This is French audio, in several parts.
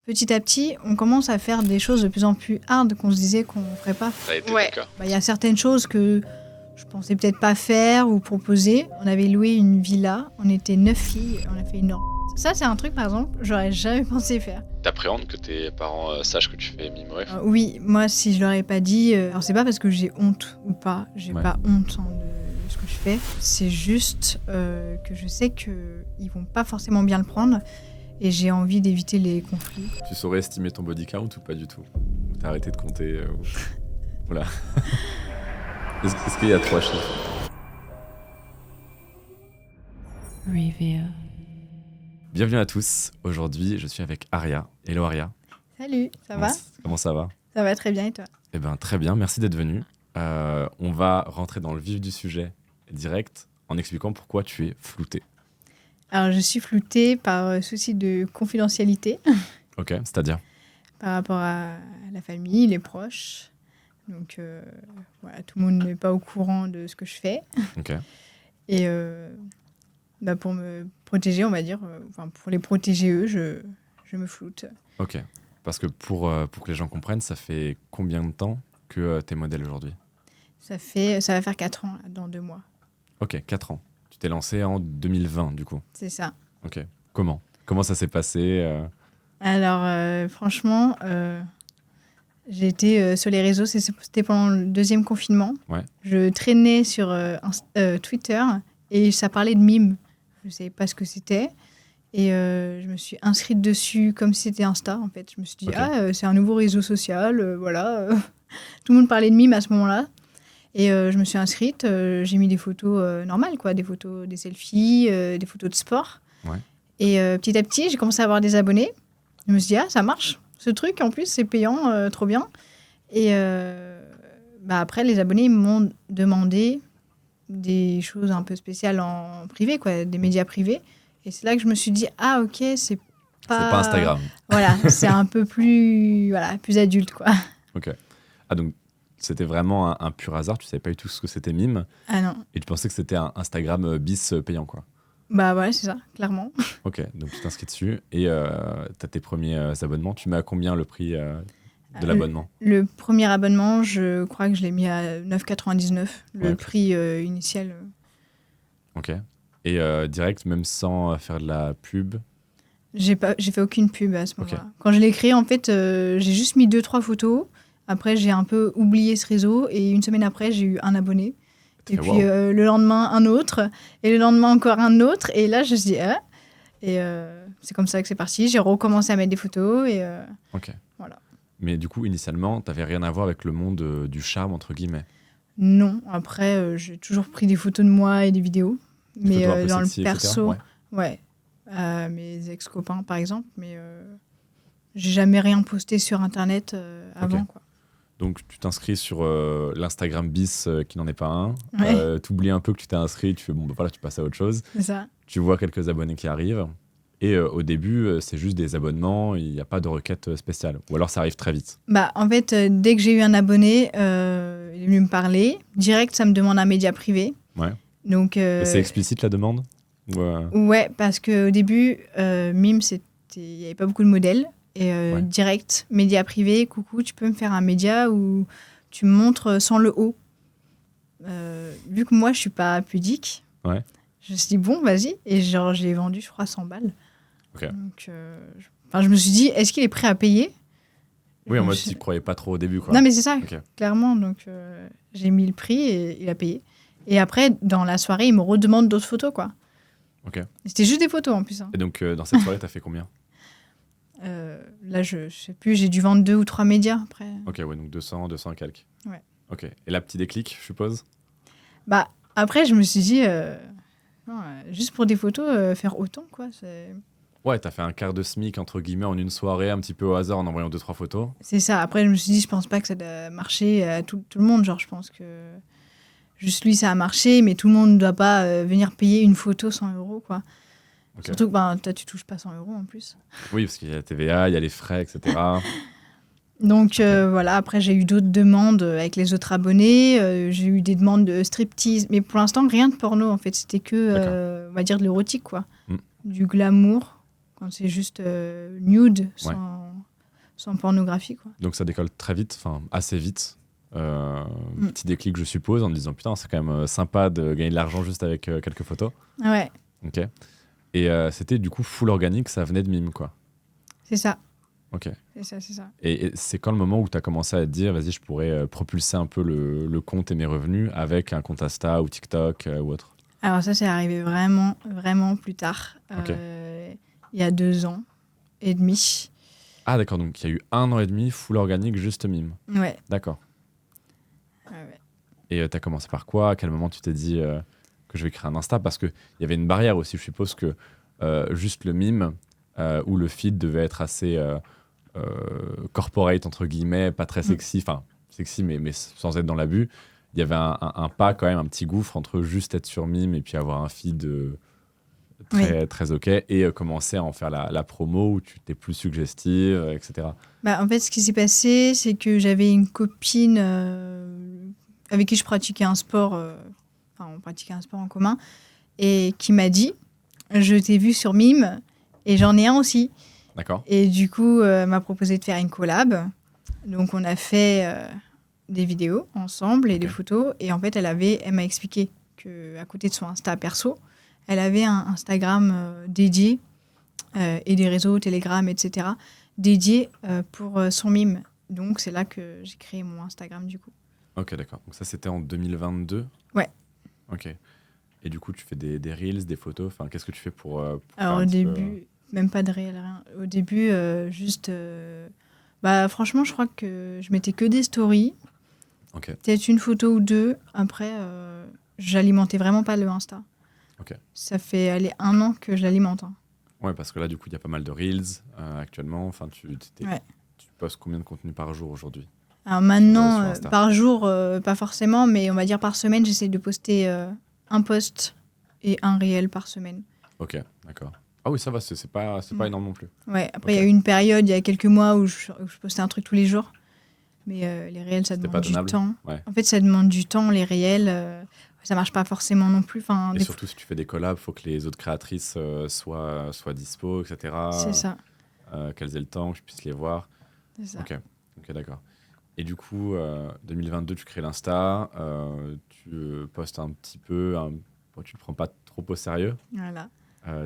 petit à petit, on commence à faire des choses de plus en plus hard qu'on se disait qu'on ne ferait pas. Ça a été Ouais. ton cas. Il y a certaines choses que je pensais peut-être pas faire ou proposer. On avait loué une villa, on était 9 filles, on a fait une Ça, c'est un truc, par exemple, j'aurais jamais pensé faire. T'appréhendes que tes parents sachent que tu fais mime ref? Oui, moi, si je leur ai pas dit... alors, c'est pas parce que j'ai honte ou pas. J'ai pas honte de ce que je fais. C'est juste que je sais qu'ils vont pas forcément bien le prendre. Et j'ai envie d'éviter les conflits. Tu saurais estimer ton body count ou pas du tout? Ou t'as arrêté de compter Voilà. Est-ce qu'il y a 3 chiffres? Reveal. Bienvenue à tous. Aujourd'hui, je suis avec Aria. Hello Aria. Salut, ça va? Comment ça va? Ça va très bien et toi? Eh bien, très bien. Merci d'être venu. On va rentrer dans le vif du sujet direct en expliquant pourquoi tu es floutée. Alors, je suis floutée par souci de confidentialité. Ok, c'est-à-dire? Par rapport à la famille, les proches. Donc, voilà, tout le monde n'est pas au courant de ce que je fais. Ok. Et pour me protéger, on va dire, pour les protéger eux, je me floute. Ok. Parce que pour que les gens comprennent, ça fait combien de temps que t'es modèle aujourd'hui? Ça va faire 4 ans, là, dans 2 mois. Ok, 4 ans. Tu t'es lancée en 2020, du coup. C'est ça. Ok. Comment ça s'est passé Alors, franchement, j'ai été sur les réseaux, c'était pendant le 2e confinement. Ouais. Je traînais sur Twitter et ça parlait de mimes. Je ne savais pas ce que c'était. Et je me suis inscrite dessus comme si c'était Insta, en fait. Je me suis dit, c'est un nouveau réseau social, voilà. Tout le monde parlait de mimes à ce moment-là. Et je me suis inscrite, j'ai mis des photos normales, quoi, des photos, des selfies, des photos de sport. Ouais. Et petit à petit, j'ai commencé à avoir des abonnés. Je me suis dit, ça marche, ce truc, en plus, c'est payant, trop bien. Et après, les abonnés m'ont demandé des choses un peu spéciales en privé, quoi, des médias privés. Et c'est là que je me suis dit, ok, c'est pas Instagram. Voilà, c'est un peu plus adulte, quoi. Ok. Ah, donc c'était vraiment un pur hasard, tu savais pas du tout ce que c'était mime. Ah non. Et tu pensais que c'était un Instagram bis payant, quoi. Bah ouais, c'est ça, clairement. Ok, donc tu t'inscris dessus et t'as tes premiers abonnements. Tu mets à combien le prix de l'abonnement? Le premier abonnement, je crois que je l'ai mis à 9,99, le prix initial. Ok. Et direct, même sans faire de la pub? J'ai fait aucune pub à ce moment-là. Quand je l'ai créé, en fait, j'ai juste mis 2-3 photos. Après, j'ai un peu oublié ce réseau et une semaine après, j'ai eu un abonné. Et puis le lendemain, un autre. Et le lendemain, encore un autre. Et là, je me suis dit, Et c'est comme ça que c'est parti. J'ai recommencé à mettre des photos. Et voilà. Mais du coup, initialement, t'avais rien à voir avec le monde du charme, entre guillemets? Non. Après, j'ai toujours pris des photos de moi et des vidéos. Mais dans sexy, le perso, ouais. Mes ex-copains, par exemple. Mais j'ai jamais rien posté sur Internet avant, quoi. Donc, tu t'inscris sur l'Instagram bis qui n'en est pas un. Ouais. Tu oublies un peu que tu t'es inscrit, tu fais voilà, tu passes à autre chose. C'est ça. Tu vois quelques abonnés qui arrivent. Et au début, c'est juste des abonnements, il n'y a pas de requête spéciale. Ou alors ça arrive très vite. En fait, dès que j'ai eu un abonné, il est venu me parler. Direct, ça me demande un média privé. Ouais. Donc, c'est explicite la demande? Ouais, parce qu'au début, Mime, il n'y avait pas beaucoup de modèles. Et direct, média privé, coucou, tu peux me faire un média où tu me montres sans le haut. Vu que moi, je suis pas pudique, je me suis dit, bon, vas-y. Et genre, je l'ai vendu, je crois, 100 balles. Okay. Donc, je me suis dit, est-ce qu'il est prêt à payer? Oui, en mode, tu ne croyais pas trop au début, quoi. Non, mais c'est ça, clairement. Donc, j'ai mis le prix et il a payé. Et après, dans la soirée, il me redemande d'autres photos, quoi. Ok. C'était juste des photos, en plus. Hein. Et donc, dans cette soirée, tu as fait combien? Là, je sais plus, j'ai dû vendre 2 ou 3 médias après. Ok, ouais, donc 200 et quelques. Ouais. Ok. Et là, petit déclic, je suppose? Après, je me suis dit, juste pour des photos, faire autant, quoi. Ouais, t'as fait un quart de SMIC, entre guillemets, en une soirée, un petit peu au hasard, en envoyant 2-3 photos. C'est ça. Après, je me suis dit, je pense pas que ça doit marcher à tout le monde. Genre, je pense que juste lui, ça a marché, mais tout le monde ne doit pas venir payer une photo 100 €, quoi. Okay. Surtout que toi, tu touches pas 100 € en plus. Oui, parce qu'il y a la TVA, il y a les frais, etc. Donc voilà, après j'ai eu d'autres demandes avec les autres abonnés. J'ai eu des demandes de striptease, mais pour l'instant rien de porno en fait. C'était que, on va dire, de l'érotique, quoi. Du glamour, quand c'est juste nude, sans pornographie, quoi. Donc ça décolle très vite, enfin assez vite. Petit déclic, je suppose, en te disant putain, c'est quand même sympa de gagner de l'argent juste avec quelques photos. Ouais, Ok. Et c'était du coup full organique, ça venait de Mime, quoi. c'est ça. Ok. C'est ça. Et c'est quand le moment où tu as commencé à te dire, vas-y, je pourrais propulser un peu le compte et mes revenus avec un compte Insta ou TikTok ou autre? Alors ça, c'est arrivé vraiment, vraiment plus tard. Ok. Il y a 2 ans et demi. Ah d'accord, donc il y a eu 1 an et demi full organique, juste Mime. Ouais. D'accord. Ouais. Et tu as commencé par quoi? À quel moment tu t'es dit que je vais créer un Insta? Parce qu'il y avait une barrière aussi, je suppose que juste le Mime ou le feed devait être assez corporate, entre guillemets, pas très sexy, enfin sexy mais sans être dans l'abus. Il y avait un pas quand même, un petit gouffre entre juste être sur Mime et puis avoir un feed très ok et commencer à en faire la promo où tu t'es plus suggestive, etc. Bah, en fait, ce qui s'est passé, c'est que j'avais une copine avec qui je pratiquais un sport, on pratiquait un sport en commun, et qui m'a dit, je t'ai vu sur Mime et j'en ai un aussi. D'accord. Et du coup, elle m'a proposé de faire une collab. Donc, on a fait des vidéos ensemble et des photos. Et en fait, elle m'a expliqué qu'à côté de son Insta perso, elle avait un Instagram dédié et des réseaux, Telegram, etc., dédiés pour son Mime. Donc, c'est là que j'ai créé mon Instagram, du coup. Ok, d'accord. Donc ça, c'était en 2022? Ouais. Ok. Et du coup, tu fais des reels, des photos. Enfin, qu'est-ce que tu fais pour Alors, faire au un petit peu, début, même pas de réel, rien. Au début, juste... franchement, je crois que je mettais que des stories. Ok. Peut-être une photo ou deux. Après, j'alimentais vraiment pas le Insta. Ok. Ça fait aller 1 an que je l'alimente. Hein. Ouais, parce que là, du coup, il y a pas mal de reels actuellement. Enfin, tu postes combien de contenu par jour aujourd'hui? Alors maintenant, sur Insta. par jour, pas forcément, mais on va dire par semaine, j'essaie de poster un post et un réel par semaine. Ok, d'accord. Ah oui, ça va, c'est pas énorme non plus. Ouais, après, il Ok. y a eu une période, il y a quelques mois, où je postais un truc tous les jours. Mais les réels, ça C'était demande pas du tenable. temps. Ouais. En fait, ça demande du temps, les réels. Ça marche pas forcément non plus. Enfin, Et surtout, si tu fais des collabs, il faut que les autres créatrices soient dispo, etc. c'est ça. Qu'elles aient le temps, que je puisse les voir. C'est ça. Ok, d'accord. Et du coup, 2022, tu crées l'Insta, tu postes un petit peu, bon, tu le prends pas trop au sérieux. Voilà.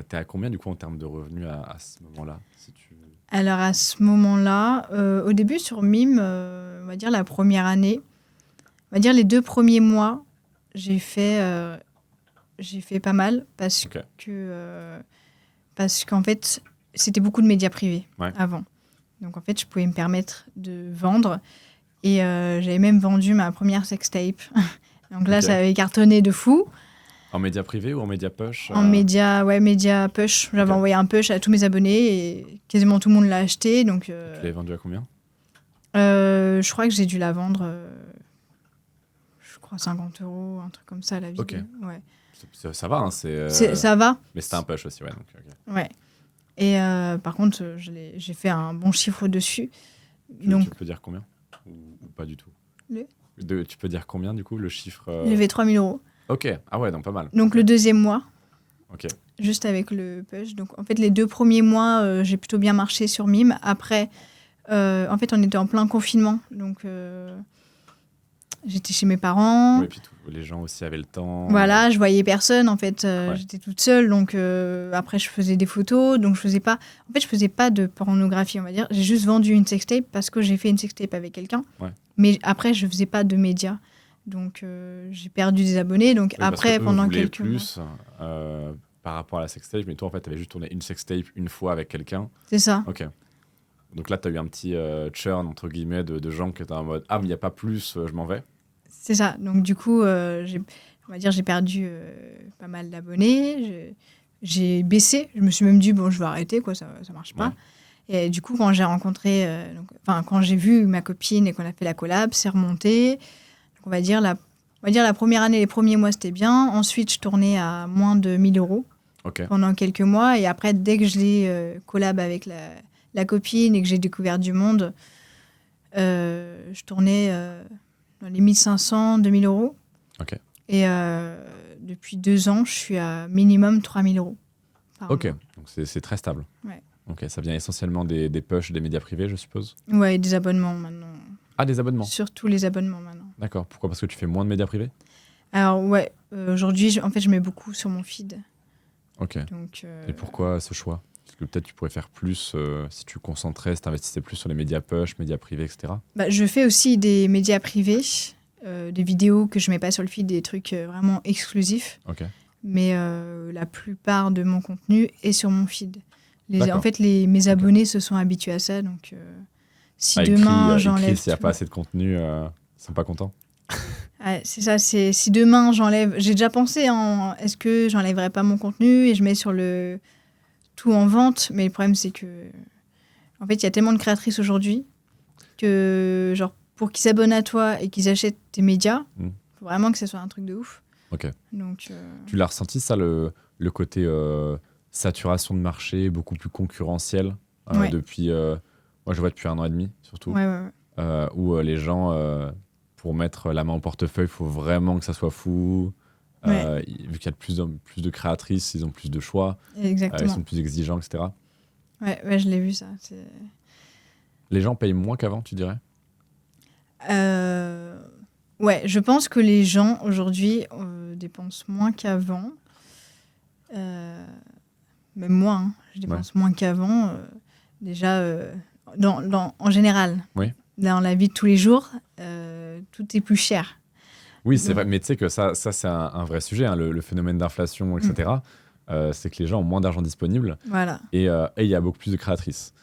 T'es à combien, du coup, en termes de revenus à ce moment-là, si tu... Alors, à ce moment-là, au début, sur Mime, on va dire la première année, on va dire les 2 premiers mois, j'ai fait pas mal parce Ok. parce qu'en fait, c'était beaucoup de médias privés Ouais. avant. Donc, en fait, je pouvais me permettre de vendre. Et j'avais même vendu ma première sextape. Donc là, Ok. ça avait cartonné de fou. En média privé ou en média push En média push. J'avais Ok. envoyé un push à tous mes abonnés et quasiment tout le monde l'a acheté. Donc, Tu l'avais vendu à combien? je crois que j'ai dû la vendre, je crois 50 €, un truc comme ça, la vidéo. Ok. Ouais. Ça va, hein, Ça va. mais c'était un push aussi, ouais. Donc, ok. Ouais. Et par contre, j'ai fait un bon chiffre dessus. Donc, Tu peux dire combien ou pas du tout? Le Tu peux dire combien, du coup, le chiffre j'ai fait 3 000 €. Ok, ah ouais, donc pas mal. Donc, le deuxième mois, Ok, juste avec le push. Donc, en fait, les 2 premiers mois, j'ai plutôt bien marché sur Mime. Après, en fait, on était en plein confinement. Donc, j'étais chez mes parents. et puis les gens aussi avaient le temps. Voilà, je voyais personne. En fait, Ouais. j'étais toute seule. Donc, après, je faisais des photos. Donc, je faisais pas de pornographie, on va dire. J'ai juste vendu une sextape parce que j'ai fait une sextape avec quelqu'un. Ouais. Mais après, je faisais pas de médias. Donc, j'ai perdu des abonnés. Donc, Oui, parce après, que eux pendant voulaient quelques mois. plus par rapport à la sextape, mais toi, en fait, tu avais juste tourné une sextape une fois avec quelqu'un. C'est ça. Ok. Donc là, tu as eu un petit churn, entre guillemets, de gens qui étaient en mode « Ah, mais il n'y a pas plus, je m'en vais ». C'est ça. Donc, du coup, on va dire, j'ai perdu pas mal d'abonnés. J'ai baissé. Je me suis même dit, bon, je vais arrêter, quoi, ça marche pas. Ouais. Et du coup, quand j'ai rencontré, quand j'ai vu ma copine et qu'on a fait la collab, c'est remonté. Donc, on va dire la première année, les premiers mois, c'était bien. Ensuite, je tournais à moins de 1 000 € Ok. pendant quelques mois. Et après, dès que je l'ai collab avec la copine et que j'ai découvert du monde, je tournais dans les 1 500, 2 000 €. Ok. Et depuis 2 ans, je suis à minimum 3 000 € par Ok, mois. donc c'est très stable. Ouais. Ok, ça vient essentiellement des pushs des médias privés, je suppose. Ouais, et des abonnements maintenant. Ah, des abonnements. Surtout les abonnements maintenant. D'accord. Pourquoi? Parce que tu fais moins de médias privés? Alors ouais, aujourd'hui, en fait, je mets beaucoup sur mon feed. Ok. Donc, Et pourquoi ce choix? Parce que peut-être tu pourrais faire plus si tu concentrais, si tu investissais plus sur les médias push, médias privés, etc. Bah, je fais aussi des médias privés, des vidéos que je mets pas sur le feed, des trucs vraiment exclusifs. Ok. Mais la plupart de mon contenu est sur mon feed. D'accord. En fait, mes abonnés se sont habitués à ça, donc si Ah, demain ils j'enlève crient s'il n'y a tout- pas assez de contenu, ils sont pas contents. Ouais, c'est ça, si demain j'enlève... J'ai déjà pensé, est-ce que j'enlèverais pas mon contenu et je mets sur le tout en vente, mais le problème c'est que en fait, il y a tellement de créatrices aujourd'hui que genre pour qu'ils s'abonnent à toi et qu'ils achètent tes médias, faut vraiment que ce soit un truc de ouf. Ok. Donc Tu l'as ressenti ça, le côté saturation de marché, beaucoup plus concurrentiel Ouais. depuis, moi je vois depuis 1 an et demi surtout, ouais. où les gens, pour mettre la main au portefeuille, il faut vraiment que ça soit fou. Vu qu'il y a plus de créatrices, ils ont plus de choix, ils Exactement. sont plus exigeants, etc. Ouais, je l'ai vu ça. Les gens payent moins qu'avant, tu dirais? Ouais, je pense que les gens aujourd'hui dépensent moins qu'avant. Même moi, hein, je dépense moins qu'avant. Déjà, en général, Oui. dans la vie de tous les jours, tout est plus cher. Oui, c'est vrai, mais tu sais que ça c'est un vrai sujet, hein, le phénomène d'inflation, etc. C'est que les gens ont moins d'argent disponible Voilà. et il y a beaucoup plus de créatrices.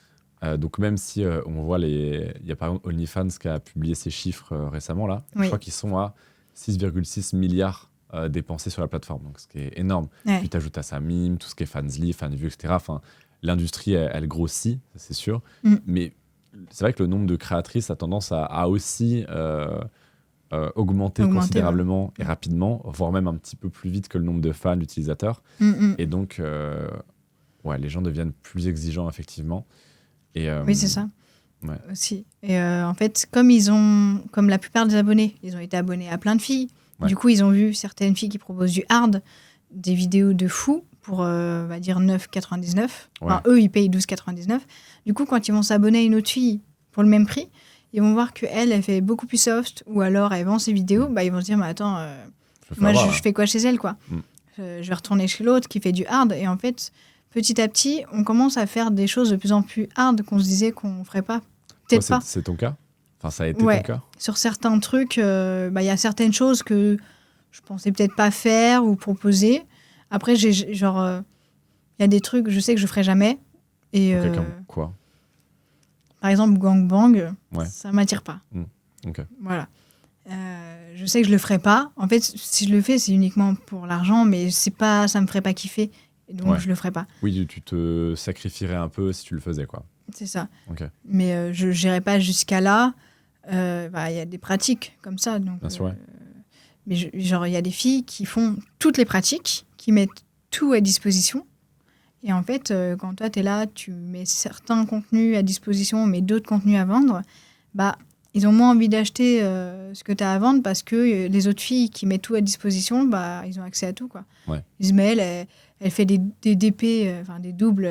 Donc même si on voit il y a par exemple OnlyFans qui a publié ses chiffres récemment là, Oui. je crois qu'ils sont à 6,6 milliards dépensés sur la plateforme, donc ce qui est énorme. Ouais. Puis tu ajoutes à ça Mime, tout ce qui est Fansly, Fanvue, etc. Enfin, l'industrie elle grossit, ça, c'est sûr. Mais c'est vrai que le nombre de créatrices a tendance à aussi augmenter considérablement et rapidement, voire même un petit peu plus vite que le nombre de fans, d'utilisateurs. Et donc, ouais, les gens deviennent plus exigeants, effectivement. Oui, c'est ça. Ouais. Aussi. Et en fait, comme la plupart des abonnés, ils ont été abonnés à plein de filles. Ouais. Du coup, ils ont vu certaines filles qui proposent du hard, des vidéos de fou pour, on va dire, 9,99. Enfin, eux, ils payent 12,99. Du coup, quand ils vont s'abonner à une autre fille pour le même prix, ils vont voir qu'elle, elle fait beaucoup plus soft, ou alors elle vend ses vidéos, bah, ils vont se dire, mais attends, je fais quoi chez elle, quoi. Je vais retourner chez l'autre qui fait du hard. Et en fait, petit à petit, on commence à faire des choses de plus en plus hard qu'on se disait qu'on ferait pas. Peut-être pas. C'est ton cas? Enfin, ça a été ton cas? Sur certains trucs, y a certaines choses que je pensais peut-être pas faire ou proposer. Après, il y a des trucs, je sais que je ferai jamais. Et, Comme quoi? Par exemple, gangbang, ça m'attire pas. Ok. Voilà. Je sais que je le ferai pas. En fait, si je le fais, c'est uniquement pour l'argent, mais ça me ferait pas kiffer. Et donc, je le ferai pas. Oui, tu te sacrifierais un peu si tu le faisais, quoi. C'est ça. Ok. Mais je n'irai pas jusqu'à là. Il y a des pratiques comme ça. Donc, bien sûr, ouais. Mais il y a des filles qui font toutes les pratiques, qui mettent tout à disposition. Et en fait, quand toi, tu es là, tu mets certains contenus à disposition, mais d'autres contenus à vendre, ils ont moins envie d'acheter ce que tu as à vendre parce que les autres filles qui mettent tout à disposition, ils ont accès à tout, quoi. Ouais. Ils se mettent, elle fait des DP, des doubles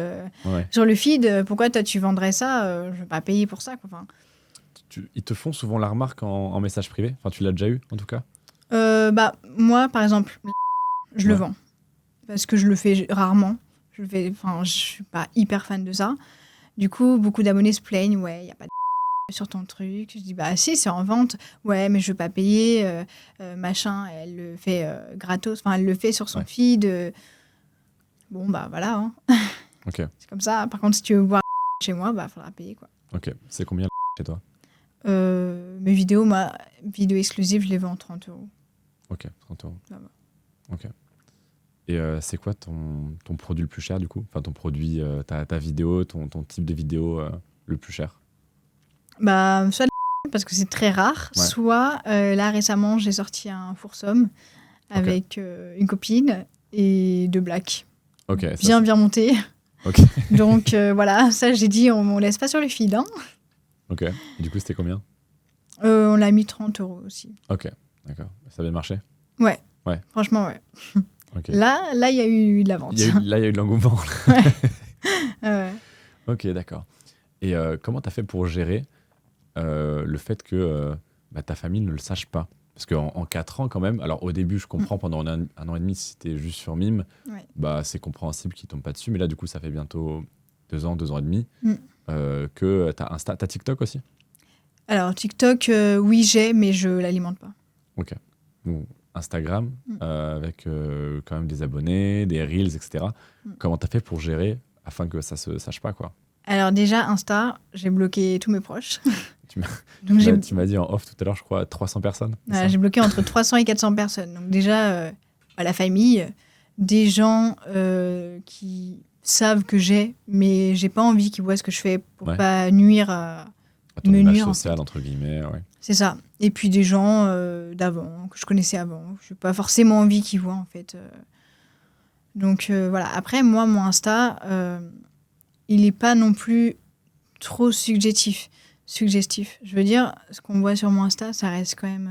sur le feed. Pourquoi toi, tu vendrais ça? Je ne vais pas payer pour ça, quoi. Enfin, ils te font souvent la remarque en message privé? Enfin, tu l'as déjà eu, en tout cas? Moi, par exemple, je le vends. Parce que je le fais rarement. Je suis pas hyper fan de ça. Du coup, beaucoup d'abonnés se plaignent. Ouais, il n'y a pas de sur ton truc. Je dis, si, c'est en vente. Ouais, mais je veux pas payer. Machin, elle le fait gratos. Enfin, elle le fait sur son feed. Bon, voilà. Hein. Ok. C'est comme ça. Par contre, si tu veux voir chez moi, faudra payer, quoi. Ok. C'est combien chez toi? Mes vidéos, vidéo exclusive, je les vends 30 €. Ok, 30 €. Ça va. Ok. Et c'est quoi ton produit le plus cher, du coup? Enfin, ton produit, ta vidéo, ton type de vidéo le plus cher? Soit parce que c'est très rare, soit là, récemment, j'ai sorti un foursome avec une copine et 2 blacks. Ok. Bien monté. Ok. Donc, voilà, ça, j'ai dit, on laisse pas sur le feed, hein. Ok. Et du coup, c'était combien? On l'a mis 30 € aussi. Ok, d'accord. Ça a bien marché? Ouais. Franchement, ouais. Okay. Là, il y a eu de la vente. Là, il y a eu de l'engouement. Ouais. Ok, d'accord. Et comment t'as fait pour gérer le fait que ta famille ne le sache pas? Parce qu'en 4 ans, quand même, alors au début, je comprends, pendant un an et demi, si c'était juste sur Mime, Ouais. c'est compréhensible qu'ils tombent pas dessus. Mais là, du coup, ça fait bientôt 2 ans et demi Mm. que t'as Insta. T'as TikTok aussi? Alors, TikTok, oui, j'ai, mais je l'alimente pas. Ok. Ou Instagram, Mm. avec quand même des abonnés, des Reels, etc. Mm. Comment t'as fait pour gérer afin que ça se sache pas, quoi? Alors déjà, Insta, j'ai bloqué tous mes proches. Tu m'as- Donc j'ai Tu m'as dit en off tout à l'heure, je crois, 300 personnes. c'est voilà, ça j'ai bloqué entre 300 et 400 personnes. Donc déjà, la famille, des gens qui savent que j'ai, mais j'ai pas envie qu'ils voient ce que je fais pour Ouais. pas nuire à... À ton me image nuire, en sociale, fait. entre guillemets, ouais. C'est ça. Et puis des gens d'avant, que je connaissais avant. Je n'ai pas forcément envie qu'ils voient, en fait. Donc voilà. Après, moi, mon Insta, il n'est pas non plus trop suggestif. Je veux dire, ce qu'on voit sur mon Insta, ça reste quand même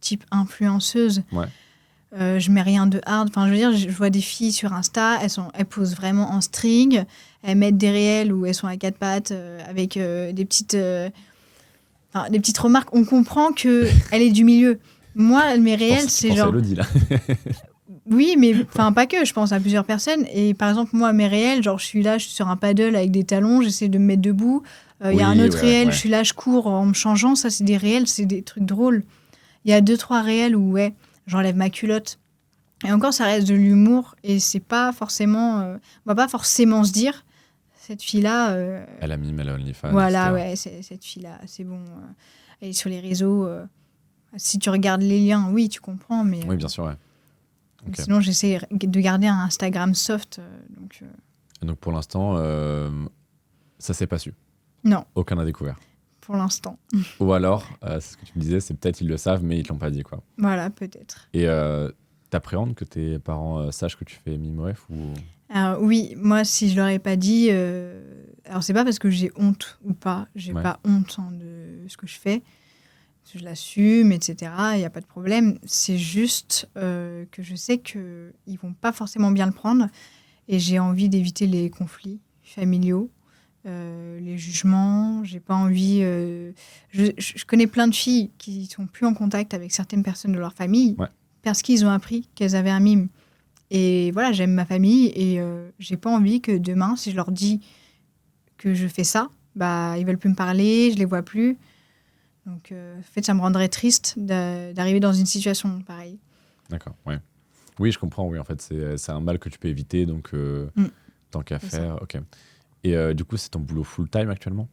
type influenceuse. Ouais. Je mets rien de hard. Enfin, je veux dire, je vois des filles sur Insta, elles posent vraiment en string, elles mettent des réels où elles sont à 4 pattes avec des petites remarques. On comprend que elle est du milieu. Moi, mes réels, Tu c'est penses à genre. Elodie, là. Oui, mais enfin pas que, je pense à plusieurs personnes. Et par exemple, moi, mes réels, genre je suis sur un paddle avec des talons, j'essaie de me mettre debout. Il y a Oui, un autre ouais, réel, ouais. je suis là, je cours en me changeant. Ça, c'est des réels, c'est des trucs drôles. Il y a 2-3 réels où, ouais, j'enlève ma culotte. Et encore, ça reste de l'humour. Et c'est pas forcément. On va pas forcément se dire, cette fille-là. Elle a Mime, elle a OnlyFans, Voilà, etc. ouais, cette fille-là, c'est bon. Elle est sur les réseaux. Si tu regardes les liens, oui, tu comprends. Mais Oui, bien sûr, ouais. Ok. sinon, j'essaie de garder un Instagram soft. Et donc, pour l'instant, ça s'est pas su. Non, Aucun n'a découvert. pour l'instant. Ou alors, c'est ce que tu me disais, c'est peut-être ils le savent, mais ils te l'ont pas dit, quoi. Voilà, peut-être. Et t'appréhendes que tes parents sachent que tu fais MIMOF ou... Alors, oui, moi, si je leur ai pas dit. Alors, c'est pas parce que j'ai honte ou pas. J'ai Ouais. pas honte de ce que je fais. Je l'assume, etc. Il n'y a pas de problème. C'est juste que je sais qu'ils vont pas forcément bien le prendre. Et j'ai envie d'éviter les conflits familiaux, les jugements. J'ai pas envie. Je connais plein de filles qui sont plus en contact avec certaines personnes de leur famille Ouais. parce qu'ils ont appris qu'elles avaient un mime. Et voilà, j'aime ma famille et j'ai pas envie que demain, si je leur dis que je fais ça, ils veulent plus me parler, je les vois plus. Donc, en fait, ça me rendrait triste d'arriver dans une situation pareille. D'accord, ouais. Oui, je comprends, oui, en fait, c'est un mal que tu peux éviter, donc tant qu'à C'est faire, ok. Et du coup, c'est ton boulot full-time actuellement?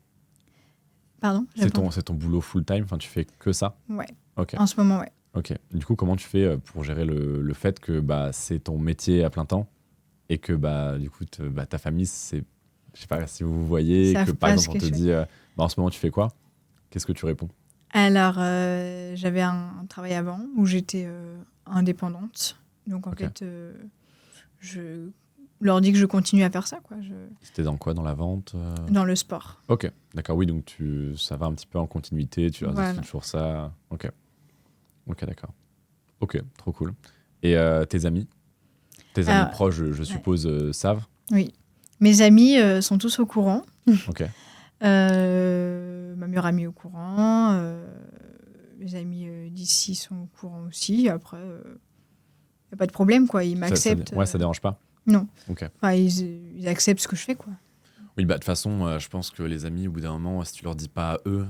Pardon? C'est ton boulot full-time, enfin, tu fais que ça? Ouais, Ok, en ce moment, ouais. ok. Du coup, comment tu fais pour gérer le fait que c'est ton métier à plein temps et que du coup, ta famille, c'est... Je sais pas si vous voyez, Savent que par pas exemple, on ce que te je dit en ce moment, tu fais quoi? Qu'est-ce que tu réponds? Alors, j'avais un travail avant où j'étais indépendante. Donc, en Ok. fait, je leur dis que je continue à faire ça, quoi. C'était dans quoi? Dans la vente Dans le sport. Ok, d'accord, oui, donc ça va un petit peu en continuité, tu leur dis que Voilà. c'est toujours ça. Ok, d'accord. Ok, trop cool. Et tes amis? Tes amis Alors, proches, je suppose, savent? Oui. Mes amis sont tous au courant. Ok, Ma meilleure amie est au courant. Mes amis d'ici sont au courant aussi. Après, il n'y a pas de problème, quoi. Ils m'acceptent. Ouais, ça dérange pas? Non. Ok. Enfin, ils acceptent ce que je fais, quoi. Oui, de toute façon, je pense que les amis, au bout d'un moment, si tu leur dis pas à eux,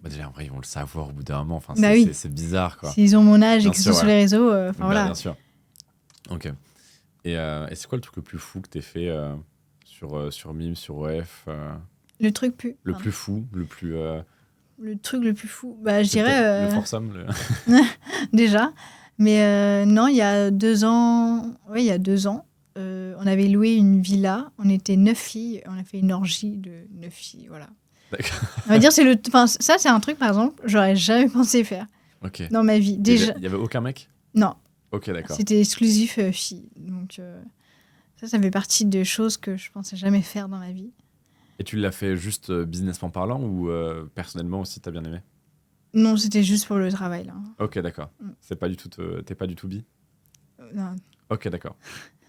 déjà, en vrai, ils vont le savoir au bout d'un moment. Enfin, Oui. c'est bizarre, quoi. S'ils ont mon âge Bien et qu'ils sûr, sont sur ouais. les réseaux, Bien voilà. sûr. Ok. Et c'est quoi le truc le plus fou que t'aies fait sur Mime, sur OF Le truc plus. le plus fou, le plus... Le truc le plus fou, je c'est dirais. peut-être le foursome, Déjà. Mais non, il y a 2 ans. Oui, il y a 2 ans. On avait loué une villa. On était 9 filles. On a fait une orgie de 9 filles. Voilà. D'accord. On va dire, ça, c'est un truc, par exemple, j'aurais jamais pensé faire Ok. dans ma vie. Déjà. Il y avait aucun mec? Non, Ok, d'accord. c'était exclusif filles. Donc, ça fait partie des choses que je pensais jamais faire dans ma vie. Et tu l'as fait juste businessment parlant ou personnellement aussi, t'as bien aimé? Non, c'était juste pour le travail, là. Ok, d'accord. Mm. T'es pas du tout bi? Non. Ok, d'accord.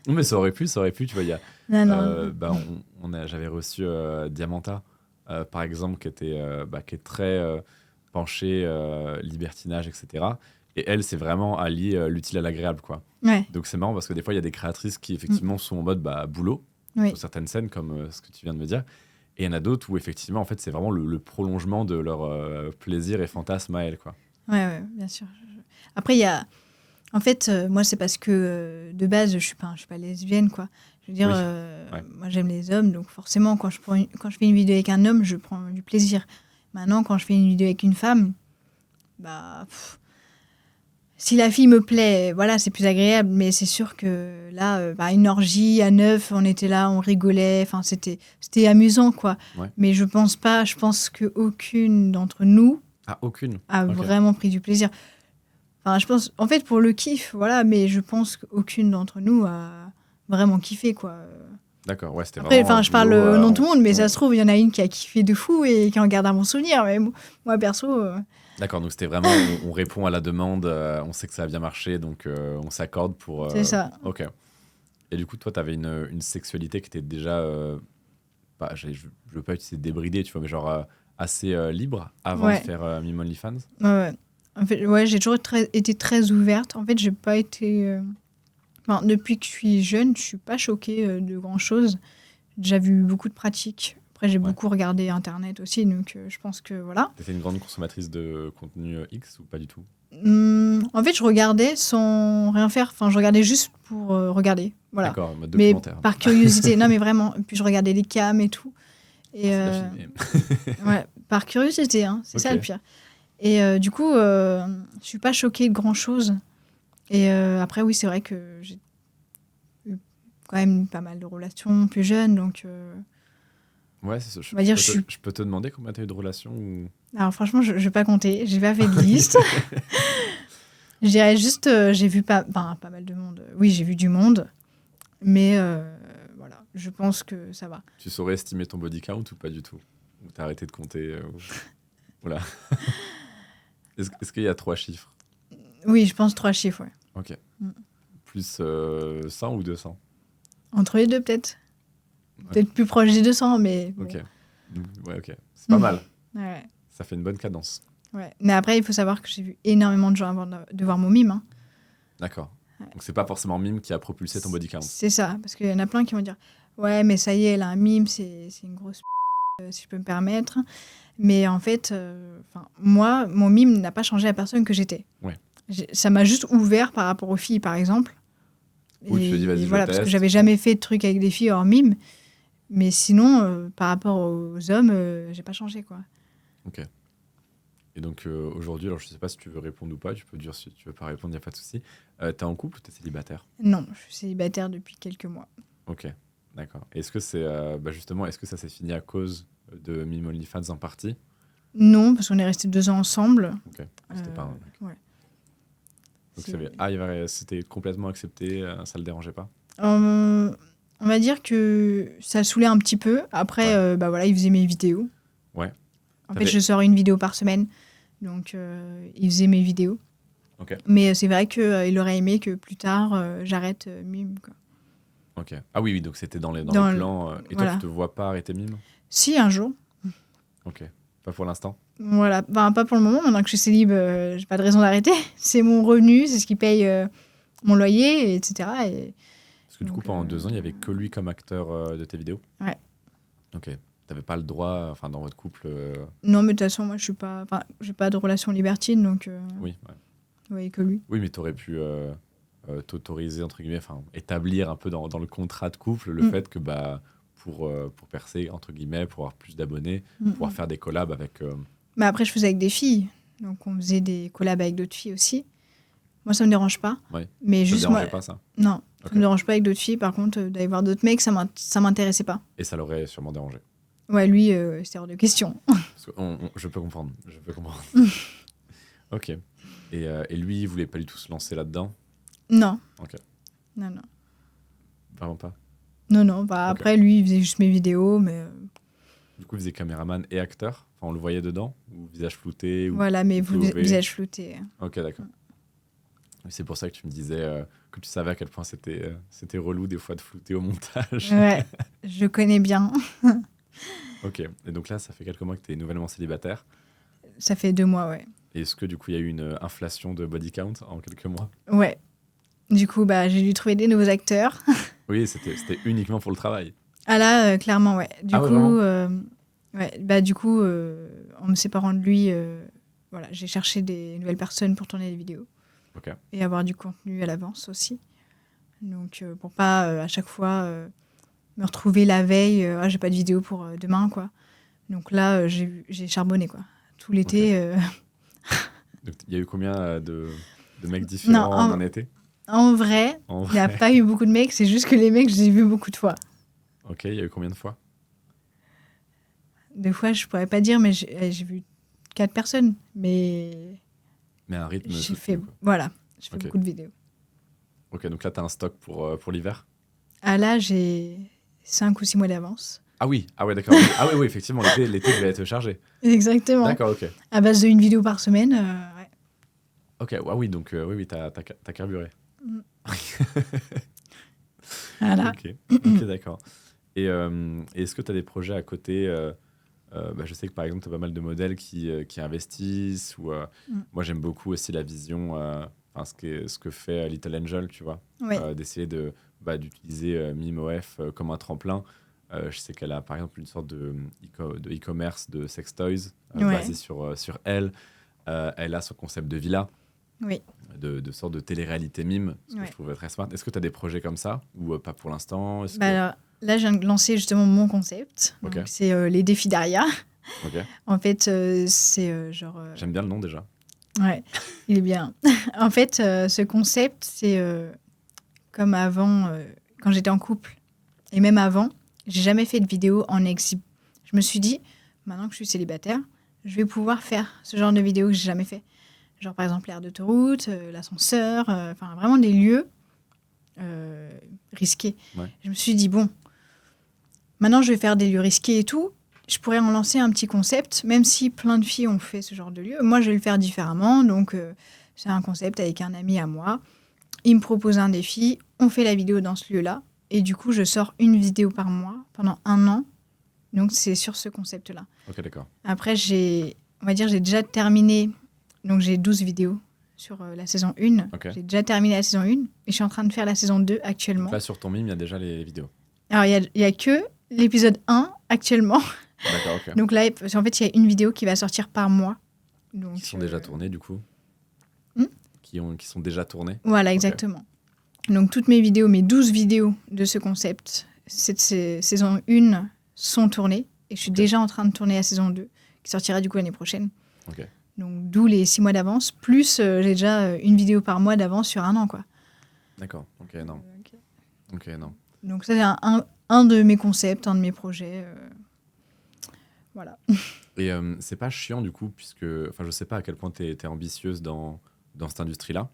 Mais ça aurait pu, tu vois, il y a... Non. J'avais reçu Diamanta, par exemple, qui est très penchée libertinage, etc. Et elle, c'est vraiment allier l'utile à l'agréable, quoi. Ouais, Donc c'est marrant parce que des fois, il y a des créatrices qui, effectivement, sont en mode boulot, oui. sur certaines scènes, comme ce que tu viens de me dire. Et il y en a d'autres où, effectivement, en fait, c'est vraiment le prolongement de leur plaisir et fantasme à elles, quoi. Ouais, bien sûr. Après, il y a... En fait, moi, c'est parce que de base, je suis pas lesbienne, quoi. Je veux dire, Oui, ouais. moi, j'aime les hommes, donc forcément, quand je fais une vidéo avec un homme, je prends du plaisir. Maintenant, quand je fais une vidéo avec une femme, si la fille me plaît, voilà, c'est plus agréable. Mais c'est sûr que là, une orgie à 9, on était là, on rigolait. Enfin, c'était amusant, quoi. Ouais. Mais je pense qu'aucune d'entre nous Ah, aucune. a Ok. vraiment pris du plaisir. Enfin, je pense, en fait, pour le kiff, voilà, mais je pense qu'aucune d'entre nous a vraiment kiffé, quoi. D'accord, ouais, c'était Après, vraiment. je parle boulot, au nom de tout le monde, mais ça ouais. se trouve, il y en a une qui a kiffé de fou et qui en garde un bon souvenir. Mais moi, perso, D'accord, donc c'était vraiment, on répond à la demande, on sait que ça a bien marché, donc on s'accorde pour... c'est ça. Ok. Et du coup, toi, tu avais une sexualité qui était déjà, je veux pas utiliser débridée, tu vois, mais genre assez libre avant Ouais. de faire Mime OnlyFans. Ouais. En fait, ouais, j'ai toujours été très ouverte. En fait, j'ai pas été. Depuis que je suis jeune, je suis pas choquée de grand chose. J'ai déjà vu beaucoup de pratiques. Après, j'ai beaucoup regardé Internet aussi, donc je pense que voilà. T'étais une grande consommatrice de contenu X ou pas du tout? En fait, je regardais sans rien faire. Enfin, je regardais juste pour regarder. Voilà. D'accord, en mode Mais documentaire. par curiosité. Non, mais vraiment. Puis je regardais les cams et tout. Et C'est bien filmé. ouais, par curiosité, hein, c'est ça Ok. le pire. Et du coup, je suis pas choquée de grand chose. Et après, oui, c'est vrai que j'ai eu quand même pas mal de relations plus jeunes, donc. Ouais, c'est ça. On va dire, Je peux te demander combien t'as eu de relations ou... Alors franchement, je vais pas compter. J'ai pas fait de liste. Je dirais juste, j'ai vu pas mal de monde. Oui, j'ai vu du monde, mais voilà, je pense que ça va. Tu saurais estimer ton body count ou pas du tout? Ou t'as arrêté de compter Voilà. Est-ce qu'il y a 3 chiffres? Oui, je pense 3 chiffres, ouais. Ok. Mm. Plus 100 ou 200? Entre les deux, peut-être. Peut-être plus proche des 200, mais. Bon. Ok. Ouais, ok. C'est pas mal. Ouais. Ça fait une bonne cadence. Ouais. Mais après, il faut savoir que j'ai vu énormément de gens avant de voir mon mime. Hein. D'accord. Ouais. Donc c'est pas forcément Mime qui a propulsé ton body count. C'est ça, parce qu'il y en a plein qui vont dire ouais, mais ça y est, elle a un mime, c'est une grosse si je peux me permettre. Mais en fait, moi, mon mime n'a pas changé la personne que j'étais. Ouais. Ça m'a juste ouvert par rapport aux filles, par exemple. Oui, tu te dis, vas-y, je voilà, parce que teste. j'avais jamais fait de trucs avec des filles hors mime. Mais sinon, par rapport aux hommes, j'ai pas changé, quoi. Ok. Et donc aujourd'hui, alors je sais pas si tu veux répondre ou pas, tu peux dire si tu veux pas répondre, il n'y a pas de souci. T'es en couple ou t'es célibataire? Non, je suis célibataire depuis quelques mois. Ok, d'accord. Est-ce que c'est justement, est-ce que ça s'est fini à cause de Mime OnlyFans en partie? Non, parce qu'on est restés 2 ans ensemble. Ok, c'était pas un mec. Ouais. Donc c'était complètement accepté, ça le dérangeait pas? On va dire que ça saoulait un petit peu. Après, voilà, il faisait mes vidéos. Ouais. En fait, je sors une vidéo par semaine. Donc, il faisait mes vidéos. Ok. Mais c'est vrai qu'il aurait aimé que plus tard, j'arrête Mime. Quoi. Ok. Ah oui, donc c'était dans les Dans plans. Et voilà. toi, tu te vois pas arrêter Mime? Si, un jour. Ok. Pas pour l'instant? Voilà. Pas pour le moment. Maintenant que je suis célib, j'ai pas de raison d'arrêter. C'est mon revenu, c'est ce qui paye mon loyer, etc. Et... Parce que du coup, pendant 2 ans, il y avait que lui comme acteur de tes vidéos? Ouais. Ok. T'avais pas le droit, enfin, dans votre couple... Non, mais de toute façon, moi, je suis pas... Enfin, j'ai pas de relation libertine, donc... Oui, ouais. Vous voyez que lui. Oui, mais t'aurais pu t'autoriser, entre guillemets, enfin, établir un peu dans le contrat de couple le fait que, pour percer, entre guillemets, pour avoir plus d'abonnés, pouvoir faire des collabs avec... Mais après, je faisais avec des filles. Donc, on faisait des collabs avec d'autres filles aussi. Moi, ça me dérange pas. Ouais. Mais Ça juste te dérangeait moi... pas, ça? Non, Ok. ça me dérange pas avec d'autres filles. Par contre, d'aller voir d'autres mecs, ça m'intéressait pas. Et ça l'aurait sûrement dérangé. Ouais, lui, c'était hors de question. Parce que je peux comprendre. Ok. Et lui, il voulait pas du tout se lancer là-dedans? Non. Ok. Non. Vraiment pas? Non. Ok. Après, lui, il faisait juste mes vidéos, mais... Du coup, il faisait caméraman et acteur? Enfin, on le voyait dedans? Ou visage flouté? Ou... Voilà, mais POV? visage flouté. Ok, d'accord. C'est pour ça que tu me disais que tu savais à quel point c'était relou des fois de flouter au montage. Ouais, je connais bien. Ok, et donc là, ça fait quelques mois que tu es nouvellement célibataire. Ça fait 2 mois, ouais. Et est-ce que du coup, il y a eu une inflation de body count en quelques mois? Ouais. Du coup, j'ai dû trouver des nouveaux acteurs. Oui, c'était uniquement pour le travail. Ah là, clairement, ouais. Ah ouais, vraiment Du coup, en me séparant de lui, voilà, j'ai cherché des nouvelles personnes pour tourner les vidéos. Ok. Et avoir du contenu à l'avance aussi. Donc, pour pas à chaque fois me retrouver la veille, j'ai pas de vidéo pour demain, quoi. Donc là, j'ai charbonné, quoi. Tout l'été. Donc, il y a eu combien de mecs différents en un été? En vrai, il n'y a pas eu beaucoup de mecs, c'est juste que les mecs, je les ai vus beaucoup de fois. Ok, il y a eu combien de fois? Des fois, je pourrais pas dire, mais j'ai vu 4 personnes. Mais un rythme j'ai soutenu, fait, quoi. voilà, j'ai fait Ok. beaucoup de vidéos. Ok, donc là, tu as un stock pour l'hiver? Ah là, j'ai 5 ou 6 mois d'avance. Ah oui, ah ouais, d'accord. Ah oui, effectivement, l'été devait être chargé. Exactement. D'accord, ok. À base d'une vidéo par semaine, ouais. Ok, ah oui, donc oui, t'as carburé. Voilà. Ok, d'accord. Et est-ce que tu as des projets à côté je sais que par exemple, tu as pas mal de modèles qui investissent. Moi, j'aime beaucoup aussi la vision, ce que fait Little Angel, tu vois, Ouais. d'essayer d'utiliser MIMOF comme un tremplin. Je sais qu'elle a par exemple une sorte de e-commerce de sex toys basé sur elle. Elle a son concept de villa. Oui. De sorte de télé-réalité mime, ce que je trouve très smart. Est-ce que tu as des projets comme ça ou pas pour l'instant? Alors, là, je viens de lancer justement mon concept. Ok. Donc, c'est les défis d'Aria. Ok. En fait, c'est genre... J'aime bien le nom déjà. Ouais, il est bien. En fait, ce concept, c'est comme avant, quand j'étais en couple. Et même avant, j'ai jamais fait de vidéo en exhib. Je me suis dit, maintenant que je suis célibataire, je vais pouvoir faire ce genre de vidéo que j'ai jamais fait. Genre, par exemple, l'aire d'autoroute, l'ascenseur, enfin, vraiment des lieux risqués. Ouais. Je me suis dit, bon, maintenant, je vais faire des lieux risqués et tout. Je pourrais en lancer un petit concept, même si plein de filles ont fait ce genre de lieu. Moi, je vais le faire différemment. Donc, c'est un concept avec un ami à moi. Il me propose un défi. On fait la vidéo dans ce lieu-là. Et du coup, je sors une vidéo par mois pendant 1 an. Donc, c'est sur ce concept-là. Ok, d'accord. Après, j'ai déjà terminé. Donc, j'ai 12 vidéos sur la saison 1. Okay. J'ai déjà terminé la saison 1. Et je suis en train de faire la saison 2 actuellement. Donc là, sur ton mime, il y a déjà les vidéos. Alors, il y a que l'épisode 1 actuellement. D'accord, ok. Donc là, en fait, il y a une vidéo qui va sortir par mois. Donc, Qui sont déjà tournées, du coup qui sont déjà tournées. Voilà, exactement. Okay. Donc, toutes mes vidéos, mes 12 vidéos de ce concept, cette saison 1, sont tournées. Et je suis déjà en train de tourner la saison 2, qui sortira du coup l'année prochaine. Ok. Donc, d'où les 6 mois d'avance. Plus, j'ai déjà une vidéo par mois d'avance sur 1 an, quoi. D'accord, ok, non. Ok, non. Donc, ça, c'est un de mes concepts, un de mes projets. Voilà. Et c'est pas chiant, du coup, puisque... Enfin, je sais pas à quel point t'es ambitieuse dans cette industrie-là,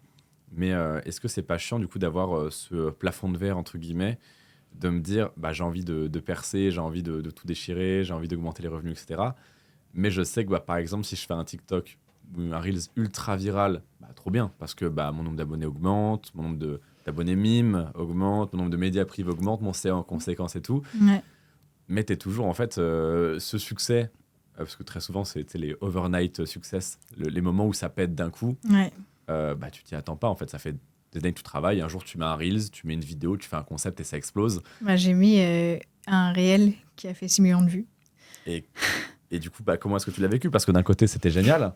mais est-ce que c'est pas chiant, du coup, d'avoir ce plafond de verre, entre guillemets, de me dire, j'ai envie de percer, j'ai envie de tout déchirer, j'ai envie d'augmenter les revenus, etc. Mais je sais que, par exemple, si je fais un TikTok ou un Reels ultra viral, trop bien, parce que mon nombre d'abonnés augmente, mon nombre d'abonnés mimes augmente, mon nombre de médias privés augmente, mon CA en conséquence et tout. Ouais. Mais t'es toujours, en fait, ce succès, parce que très souvent, c'est les overnight success, les moments où ça pète d'un coup. Ouais. Tu t'y attends pas, en fait. Ça fait des années que tu travailles. Un jour, tu mets un Reels, tu mets une vidéo, tu fais un concept et ça explose. J'ai mis un réel qui a fait 6 millions de vues. Et du coup, comment est-ce que tu l'as vécu? Parce que d'un côté, c'était génial.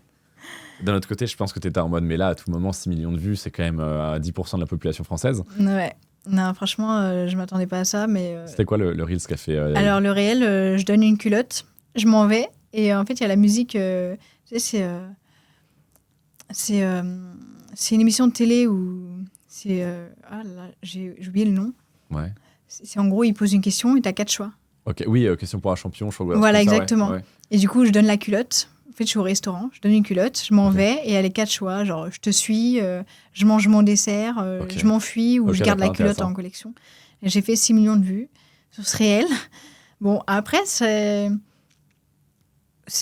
D'un autre côté, je pense que tu étais en mode, mais là, à tout moment, 6 millions de vues, c'est quand même 10% de la population française. Ouais. Non, franchement, je m'attendais pas à ça, mais... C'était quoi le Reels qu'a fait Alors, le réel, je donne une culotte, je m'en vais, et en fait, il y a la musique... tu sais, c'est une émission de télé où... C'est... ah là, j'ai oublié le nom. Ouais. C'est en gros, il pose une question et t'as 4 choix. Ok, oui, question pour un champion, je crois. Voilà, exactement. Ouais. Et du coup, je donne la culotte. En fait, je suis au restaurant, je donne une culotte, je m'en vais, et il y a les 4 choix. Genre, je te suis, je mange mon dessert, je m'enfuis, ou je garde la culotte en collection. Et j'ai fait 6 millions de vues sur ce réel. Bon, après,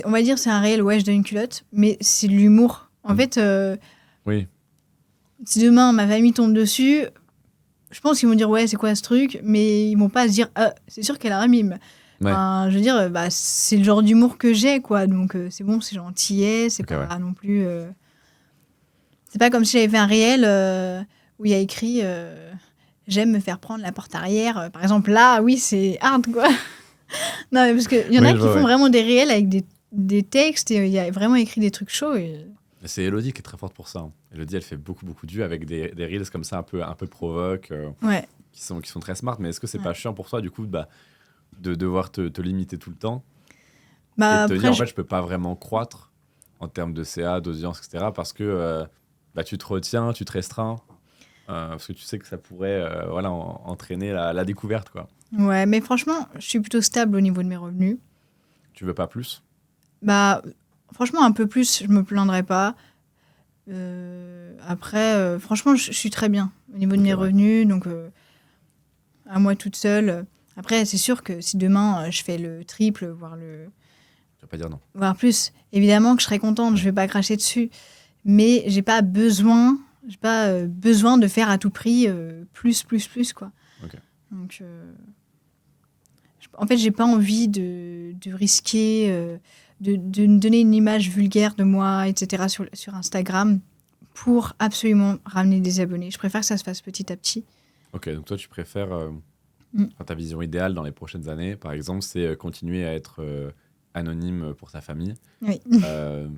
on va dire c'est un réel, ouais, je donne une culotte, mais c'est de l'humour. En fait... Oui. si demain ma famille tombe dessus, je pense qu'ils vont dire ouais, c'est quoi ce truc, mais ils vont pas se dire ah, c'est sûr qu'elle a un mime. Ouais. Enfin, je veux dire, bah, c'est le genre d'humour que j'ai, quoi. Donc c'est bon, c'est gentillet, c'est Ok, pas non plus. C'est pas comme si j'avais fait un réel où il y a écrit j'aime me faire prendre la porte arrière. Par exemple, là, oui, c'est hard, quoi. Non, mais parce qu'il y en Oui, a je qui vois, font ouais. vraiment des réels avec des textes et il y a vraiment écrit des trucs chauds. Et... Et c'est Elodie qui est très forte pour ça. Hein. Elodie, elle fait beaucoup de vues avec des reels comme ça, un peu provoques, Ouais. qui sont très smart. Mais est-ce que c'est Ouais. pas chiant pour toi, du coup, bah, de devoir te limiter tout le temps et Bah, de te après, dire, en fait, je peux pas vraiment croître en termes de CA, d'audience, etc. parce que bah, tu te retiens, tu te restreins, parce que tu sais que ça pourrait voilà, entraîner la découverte, quoi. ouais, mais franchement, je suis plutôt stable au niveau de mes revenus. Tu veux pas plus? Bah, franchement, un peu plus, je me plaindrais pas. Après, franchement, je suis très bien au niveau de Ok, mes ouais. revenus. Donc, à moi toute seule. Après, c'est sûr que si demain je fais le triple, Tu vas pas dire non. voire plus, évidemment que je serais contente. Je vais pas cracher dessus, mais j'ai pas besoin de faire à tout prix plus, quoi. Ok. Donc, en fait, j'ai pas envie de risquer, de me donner une image vulgaire de moi, etc. sur Instagram pour absolument ramener des abonnés. Je préfère que ça se fasse petit à petit. Ok, donc toi, tu préfères. Mm. Enfin, ta vision idéale dans les prochaines années, par exemple, c'est continuer à être anonyme pour ta famille. Oui. Euh,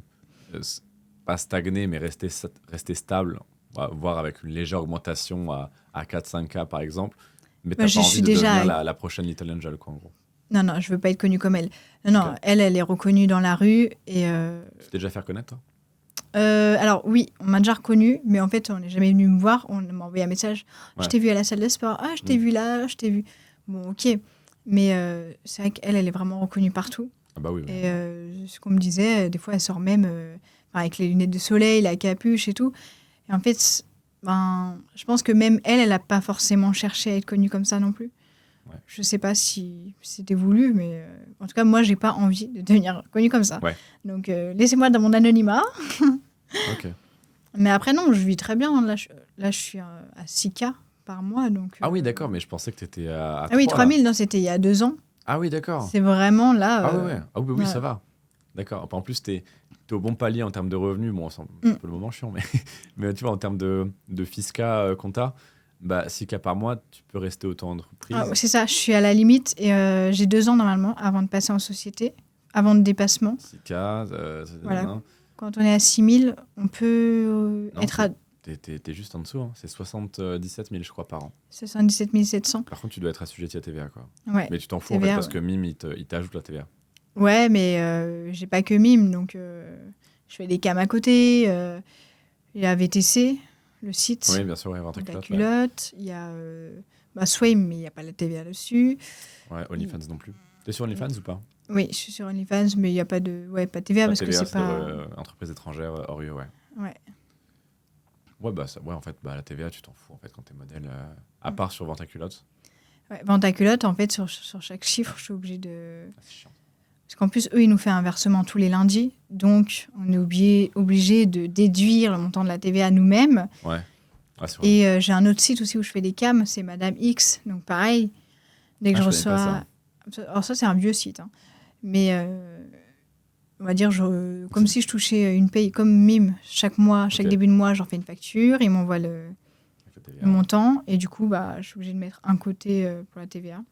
pas stagner, mais rester stable, voire avec une légère augmentation à 4-5K par exemple. Mais Moi, t'as je pas envie suis de déjà devenir à- la prochaine Little Angel, quoi, en gros. Non, je veux pas être connue comme elle. Non, Ok. elle est reconnue dans la rue. Et Tu t'es déjà fait reconnaître, toi? alors oui, on m'a déjà reconnue, mais en fait, on n'est jamais venu me voir. On m'a envoyé un message. Ouais. Je t'ai vu à la salle de sport. Ah, je t'ai Mm. vu là, je t'ai vu. Bon, ok. Mais c'est vrai qu'elle, elle est vraiment reconnue partout. Ah bah oui. Et ce qu'on me disait, des fois, elle sort même avec les lunettes de soleil, la capuche et tout. Et en fait, je pense que même elle n'a pas forcément cherché à être connue comme ça non plus. Ouais. Je sais pas si c'était voulu, mais en tout cas, moi, j'ai pas envie de devenir connue comme ça. Ouais. Donc, laissez-moi dans mon anonymat. Ok. Mais après, non, je vis très bien. Là, je suis à 6K par mois. Donc, Ah oui, d'accord, mais je pensais que t'étais à Ah oui, 3, là. 3000, non, c'était il y a 2 ans. Ah oui, d'accord. C'est vraiment là. Ah ouais. Ah oui, ouais. ça va. D'accord. En plus, t'es au bon palier en termes de revenus. Bon, c'est un peu le moment chiant, mais tu vois, en termes de fisca compta, bah, 6K par mois, tu peux rester auto-entreprise. Ah, c'est ça, je suis à la limite et j'ai 2 ans normalement avant de passer en société, avant le dépassement. 6K, Voilà. non, Quand on est à 6000, on peut Non, être à t'es juste en dessous. Hein. C'est 77 000, je crois, par an. 77 700. Par contre, tu dois être assujetti à TVA, quoi. Ouais. Mais tu t'en fous, en fait, TVA, parce ouais. que Mime, il t'ajoute la TVA. Ouais, mais j'ai pas que Mime, donc je fais des cams à côté. Il y a VTC, le site, Oui, bien sûr, ouais, vente à donc la culotte, ouais. culotte. Il y a Swame, mais il n'y a pas la TVA dessus. Ouais, OnlyFans non plus. T'es sur OnlyFans ou pas? Oui, je suis sur OnlyFans, mais il n'y a pas de TVA Pas parce TVA, que c'est pas. entreprise étrangère, hors UE, ouais. Ouais. Ouais, en fait, la TVA, tu t'en fous, en fait, quand t'es modèle. À part sur vente à culotte. Ouais, vente à culotte, en fait, sur chaque chiffre, je suis obligée de. Ah, c'est chiant. Parce qu'en plus, eux, ils nous font un versement tous les lundis. Donc, on est obligé de déduire le montant de la TVA nous-mêmes. Ouais. Ah, c'est vrai. Et j'ai un autre site aussi où je fais des cams, c'est Madame X. Donc, pareil, dès que Ah, je je connais pas reçois. Alors, ça, c'est un vieux site. Hein. Mais on va dire, comme si je touchais une paye, comme Mime. Chaque mois, chaque Ok. début de mois, j'en fais une facture. Ils m'envoient le Avec la TVA. montant. Et du coup, je suis obligée de mettre un côté pour la TVA.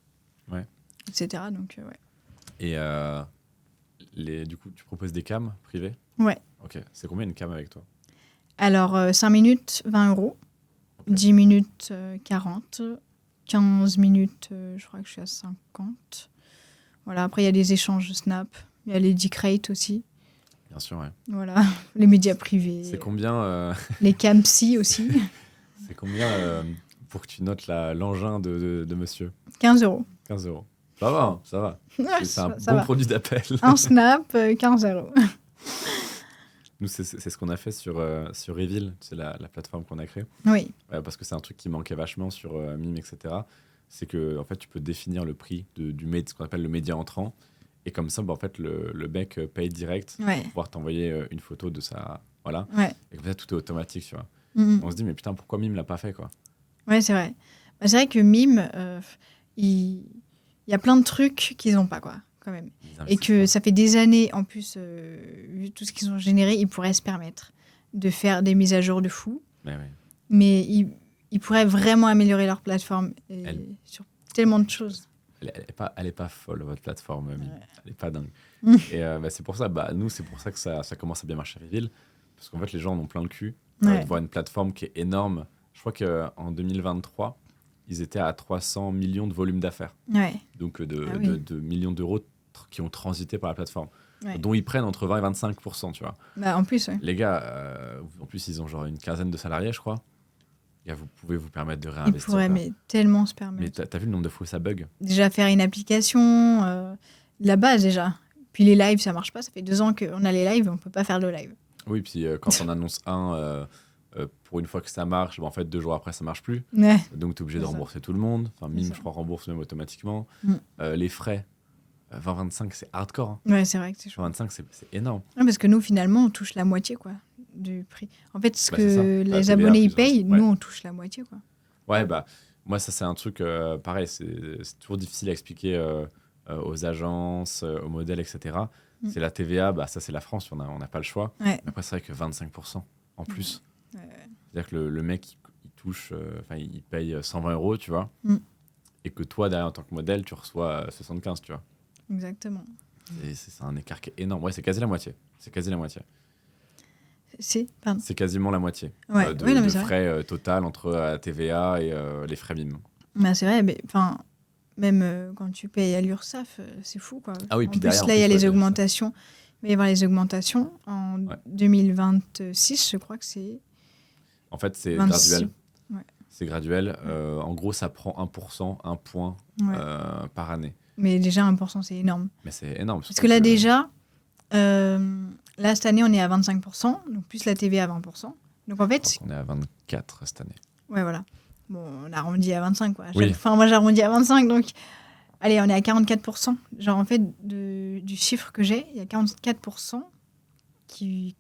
Ouais. Etc. Donc, ouais. Et du coup, tu proposes des cams privées? Ouais. Ok. C'est combien une cam avec toi? Alors, 5 minutes, 20 €. Ok. 10 minutes, 40. 15 minutes, je crois que je suis à 50. Voilà, après, il y a des échanges Snap. Il y a les Dicrate aussi. Bien sûr, ouais. Voilà, les médias privés. C'est combien, Les Campsy aussi. c'est combien pour que tu notes l'engin de monsieur? 15 €. 15 €. Ça va, hein, ça va. Ouais, C'est un ça bon va. produit d'appel. Un Snap, 15 €. Nous, c'est ce qu'on a fait sur Reveal, c'est la plateforme qu'on a créée. Oui, Parce que c'est un truc qui manquait vachement sur Mime, etc. C'est que en fait, tu peux définir le prix ce qu'on appelle le média entrant. Et comme ça, en fait, le mec paye direct ouais, pour pouvoir t'envoyer une photo de ça. Voilà. ouais. Et comme ça, tout est automatique, tu vois. Mhm. On se dit, mais putain, pourquoi Mime l'a pas fait, quoi? Ouais, c'est vrai. Bah, c'est vrai que Mime, il y a plein de trucs qu'ils n'ont pas, quoi, quand même. Et que ça fait des années, en plus, vu tout ce qu'ils ont généré, ils pourraient se permettre de faire des mises à jour de fou. Mais ils pourraient vraiment améliorer leur plateforme sur tellement de choses. Elle est pas folle, votre plateforme, Mime. Ouais. Elle est pas dingue. Mm. Et c'est pour ça, nous, c'est pour ça que ça commence à bien marcher à Reveal. Parce qu'en fait, les gens en ont plein le cul Ouais. de voir une plateforme qui est énorme. Je crois qu'en 2023, ils étaient à 300 millions de volume d'affaires. Ouais. Donc oui. de millions d'euros qui ont transité par la plateforme. Ouais. Dont ils prennent entre 20 et 25%, tu vois. Bah, en plus, ouais. Les gars, en plus, ils ont genre une quinzaine de salariés, je crois. Et vous pouvez vous permettre de Ils réinvestir. pourraient mais tellement se Mais permettre. t'as vu le nombre de fois où ça bug? Déjà faire une application, la base déjà. Puis les lives, ça marche pas. Ça fait 2 ans qu'on a les lives, on peut pas faire de live. Oui, puis quand on annonce pour une fois que ça marche, en fait, 2 jours après, ça marche plus. Ouais. Donc, tu es obligé de C'est ça. rembourser tout le monde. Enfin, Mime, ça. je crois, rembourse même automatiquement. Mm. Les frais, 20-25, c'est hardcore. Hein. Ouais, c'est vrai que c'est chaud. 20-25, c'est énorme. Ouais, parce que nous, finalement, on touche la moitié, quoi, du prix. En fait, ce Bah, c'est ça. que La les TVA abonnés ils plus payent, ouais. nous, on touche la moitié, quoi. Ouais, bah, moi, ça, c'est un truc pareil. C'est toujours difficile à expliquer aux agences, aux modèles, etc. Mm. C'est la TVA, bah, ça, c'est la France, on n'a pas le choix. Ouais. Mais après, c'est vrai que 25% en plus. Ouais. C'est-à-dire que le mec, il touche, il paye 120 €, tu vois. Mm. Et que toi, derrière, en tant que modèle, tu reçois 75, tu vois. Exactement. Et c'est un écart qui est énorme. Ouais, c'est quasi la moitié. Pardon. C'est quasiment la moitié Ouais. de, Ouais, non, mais de c'est vrai. frais total entre la TVA et les frais Mime. Bah, c'est vrai, mais enfin, même quand tu payes à l'URSSAF, c'est fou, quoi. Ah oui, En puis plus, derrière, là, il y a les l'URSSAF. augmentations. Il va y avoir les augmentations en Ouais. 2026, je crois que c'est. En fait, c'est 26. graduel. Ouais. C'est graduel. En gros, ça prend 1%, un point Ouais. par année. Mais déjà, 1%, c'est énorme. Mais c'est énorme. Parce que là, déjà, là, cette année, on est à 25%, donc plus la TVA à 20%. Donc en fait, On est à 24 cette année. ouais, voilà. Bon, on arrondit à 25, quoi. Oui. Enfin, moi, j'arrondis à 25, donc allez, on est à 44%. Genre, en fait, du chiffre que j'ai, il y a 44% qui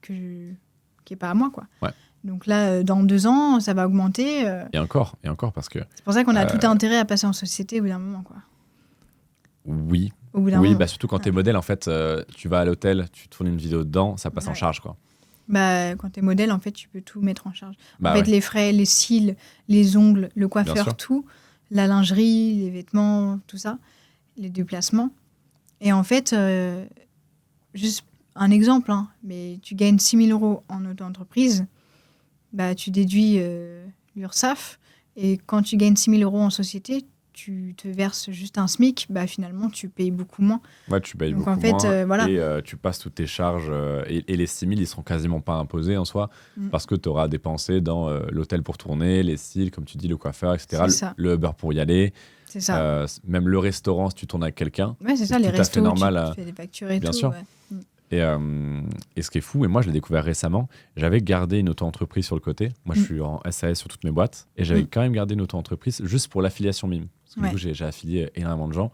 est pas à moi, quoi. Ouais. Donc là, dans 2 ans, ça va augmenter. Et encore, parce que C'est pour ça qu'on a tout intérêt à passer en société au bout d'un moment, quoi. oui, Au bout d'un moment. bah surtout quand t'es modèle, en fait, tu vas à l'hôtel, tu tournes une vidéo dedans, ça passe en Ouais. charge, quoi. Bah, quand t'es modèle, en fait, tu peux tout mettre en charge. Bah En fait, ouais. les frais, les cils, les ongles, le Bien coiffeur, sûr. tout, la lingerie, les vêtements, tout ça, les déplacements. Et en fait, juste un exemple, hein, mais tu gagnes 6 000 € en auto-entreprise, bah, tu déduis l'URSSAF, et quand tu gagnes 6 000 € en société, tu te verses juste un SMIC, bah, finalement, tu payes beaucoup moins. Ouais, tu payes Donc, beaucoup en fait, moins voilà. et tu passes toutes tes charges et les 6 000, ils seront quasiment pas imposés en soi Mm. parce que tu auras dépensé dans l'hôtel pour tourner, les styles, comme tu dis, le coiffeur, etc. C'est ça. Le Uber pour y aller, C'est ça. même le restaurant si tu tournes avec quelqu'un. Ouais, c'est ça, c'est les tout à fait restos, normal, tu fais des factures et bien tout. sûr. Ouais. Et ce qui est fou, et moi je l'ai découvert récemment, j'avais gardé une auto-entreprise sur le côté. Moi je suis en SAS sur toutes mes boîtes et j'avais quand même gardé une auto-entreprise juste pour l'affiliation Mime. Parce que du coup j'ai affilié énormément de gens.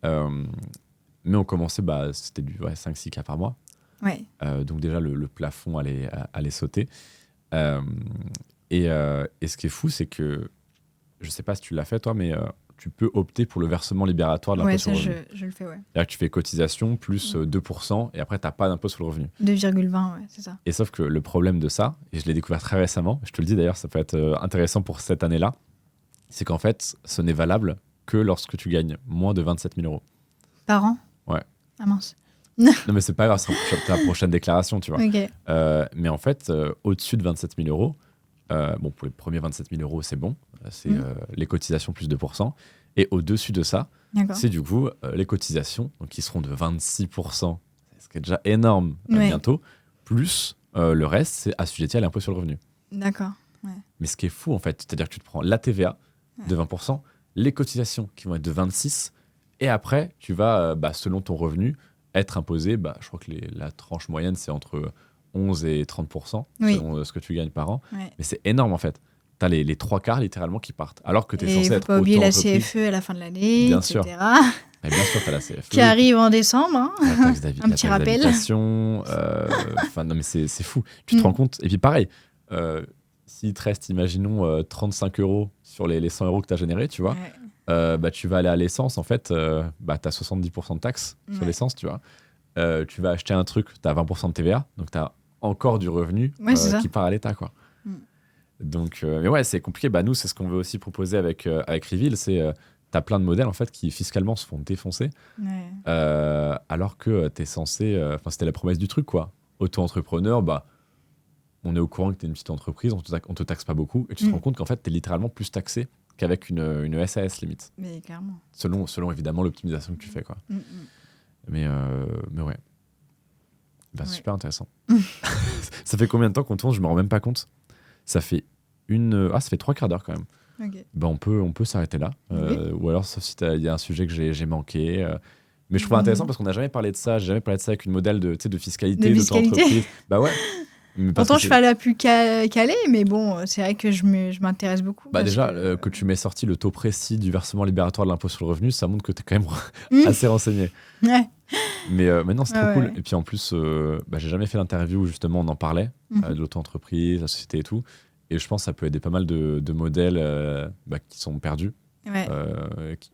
Mais on commençait, c'était du 5-6 cas par mois. Ouais. Donc déjà le plafond allait sauter. Et ce qui est fou, c'est que, je sais pas si tu l'as fait toi, mais tu peux opter pour le versement libératoire de l'impôt Ouais, sur ça, le revenu. je le fais, ouais. C'est-à-dire que tu fais cotisation plus 2% et après, tu n'as pas d'impôt sur le revenu. 2,20, ouais, c'est ça. Et sauf que le problème de ça, et je l'ai découvert très récemment, je te le dis d'ailleurs, ça peut être intéressant pour cette année-là, c'est qu'en fait, ce n'est valable que lorsque tu gagnes moins de 27 000 €. Par an? Ouais. Ah mince. Non, mais c'est pas grave, c'est ta prochaine déclaration, tu vois. Ok. Mais en fait, au-dessus de 27 000 €, bon, pour les premiers 27 000 €, c'est bon. C'est les cotisations plus 2%. Et au-dessus de ça, D'accord. c'est du coup les cotisations, donc qui seront de 26%, ce qui est déjà énorme Ouais. bientôt, plus le reste, c'est assujetti à l'impôt sur le revenu. D'accord. Mais ce qui est fou, en fait, c'est-à-dire que tu te prends la TVA de 20%, les cotisations qui vont être de 26%, et après, tu vas, selon ton revenu, être imposé, je crois que la tranche moyenne, c'est entre 11 et 30%, Oui. selon ce que tu gagnes par an. Ouais. Mais c'est énorme, en fait. Tu as les 3 quarts, littéralement, qui partent. Alors que tu es Et il censé ne faut être pas oublier la auto-entreprise. CFE à la fin de l'année, Bien etc. sûr. Mais bien sûr, tu as la CFE. Qui arrive en décembre. Hein. La taxe Un petit la taxe rappel. d'habitation, non mais c'est fou. Tu te rends compte. Et puis pareil, s'il te reste, imaginons, 35 € sur les 100 € que tu as générés, tu vois, Ouais. tu vas aller à l'essence, en fait, tu as 70% de taxes sur Ouais. l'essence, tu vois. Tu vas acheter un truc, tu as 20% de TVA, donc tu as encore du revenu Ouais, c'est ça. qui part à l'État, quoi. Mm. Donc, mais ouais, c'est compliqué. Nous, c'est ce qu'on veut aussi proposer avec Reveal, c'est tu as plein de modèles, en fait, qui fiscalement se font défoncer, Ouais. alors que tu es censé... c'était la promesse du truc, quoi. Auto-entrepreneur, on est au courant que tu es une petite entreprise, on te taxe pas beaucoup, et tu te rends compte qu'en fait, tu es littéralement plus taxé qu'avec une SAS, limite. Mais clairement. Selon évidemment l'optimisation que tu fais, quoi. Mais ouais. Ouais. Super intéressant. Ça fait combien de temps qu'on tourne? Je me rends même pas compte. Ça fait ça fait 3 quarts d'heure quand même. Ok. On peut s'arrêter là. Oui. Ou alors, sauf si il y a un sujet que j'ai manqué. Mais je trouve intéressant parce qu'on n'a jamais parlé de ça. J'ai jamais parlé de ça avec une modèle de fiscalité, De fiscalité. d'auto-entreprise. Ouais. Mais parce Pourtant, que je suis pas la plus calée, mais bon, c'est vrai que je m'intéresse beaucoup. parce déjà, que tu m'aies sorti le taux précis du versement libératoire de l'impôt sur le revenu, ça montre que tu es quand même assez renseigné. Ouais. Mais non, c'est trop Ouais, cool. ouais. Et puis en plus, j'ai jamais fait l'interview où justement on en parlait, de l'auto-entreprise, la société et tout. Et je pense que ça peut aider pas mal de modèles qui sont perdus, Ouais.